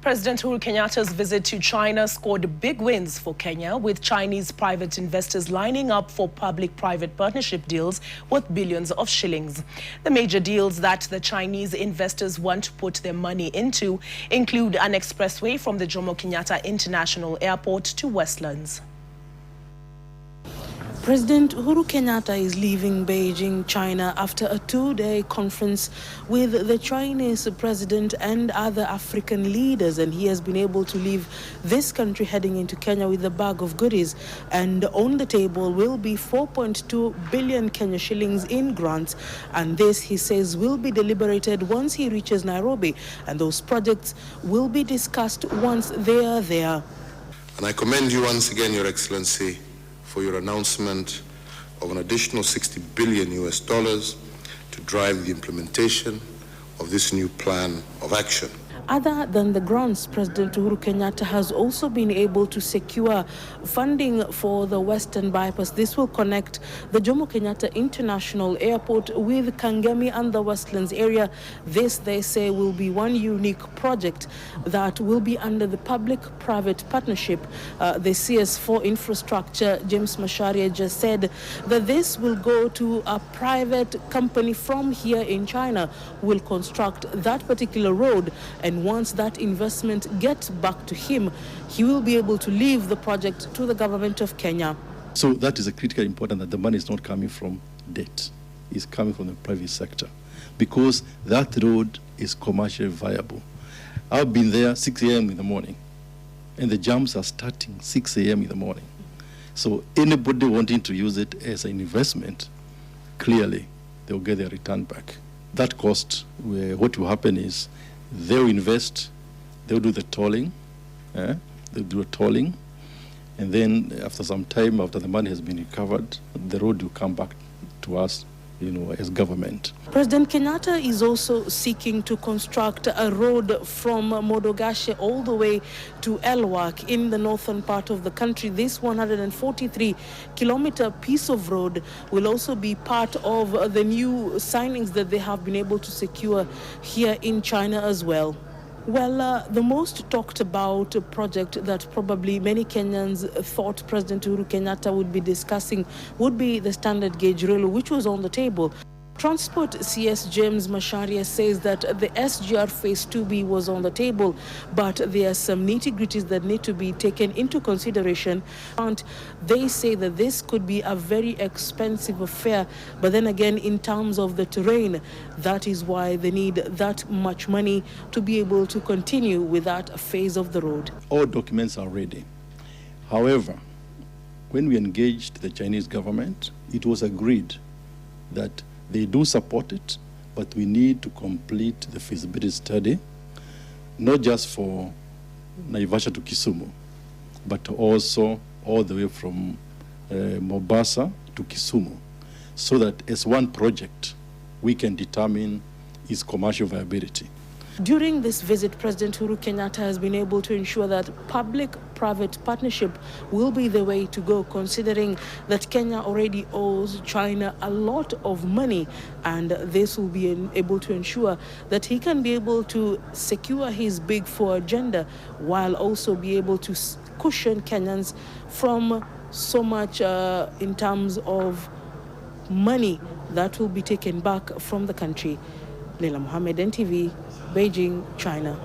President Uhuru Kenyatta's visit to China scored big wins for Kenya, with Chinese private investors lining up for public-private partnership deals worth billions of shillings. The major deals that the Chinese investors want to put their money into include an expressway from the Jomo Kenyatta International Airport to Westlands. President Uhuru Kenyatta is leaving Beijing, China, after a two-day conference with the Chinese president and other African leaders, and he has been able to leave this country heading into Kenya with a bag of goodies. And on the table will be 4.2 billion Kenya shillings in grants, and this, he says, will be deliberated once he reaches Nairobi, and those projects will be discussed once they are there. And I commend you once again, Your Excellency, for your announcement of an additional $60 billion to drive the implementation of this new plan of action. Other than the grants, President Uhuru Kenyatta has also been able to secure funding for the Western Bypass. This will connect the Jomo Kenyatta International Airport with Kangemi and the Westlands area. This, they say, will be one unique project that will be under the public-private partnership. The CS4 Infrastructure, James Macharia, just said that this will go to a private company from here in China, will construct that particular road, and once that investment gets back to him, he will be able to leave the project to the government of Kenya. So that is critically important, that the money is not coming from debt. It's coming from the private sector, because that road is commercially viable. I've been there 6 a.m. in the morning, and the jams are starting 6 a.m. in the morning. So anybody wanting to use it as an investment, clearly they'll get their return back. That cost, what will happen is, they'll invest, they'll do the tolling, they'll do a tolling, and then after some time, after the money has been recovered, the road will come back to us, as government. President Kenyatta is also seeking to construct a road from Modogashe all the way to Elwak in the northern part of the country. This 143-kilometer piece of road will also be part of the new signings that they have been able to secure here in China as well. Well, the most talked about project that probably many Kenyans thought President Uhuru Kenyatta would be discussing would be the standard gauge railway, which was on the table. Transport CS James Macharia says that the SGR Phase 2B was on the table, but there are some nitty-gritties that need to be taken into consideration. And they say that this could be a very expensive affair, but then again, in terms of the terrain, that is why they need that much money to be able to continue with that phase of the road. All documents are ready. However, when we engaged the Chinese government, it was agreed that they do support it, but we need to complete the feasibility study, not just for Naivasha to Kisumu, but also all the way from Mombasa to Kisumu, so that as one project, we can determine its commercial viability. During this visit, President Uhuru Kenyatta has been able to ensure that public-private partnership will be the way to go, considering that Kenya already owes China a lot of money, and this will be able to ensure that he can be able to secure his Big Four agenda while also be able to cushion Kenyans from so much in terms of money that will be taken back from the country. Leila Mohammed, NTV, Beijing, China.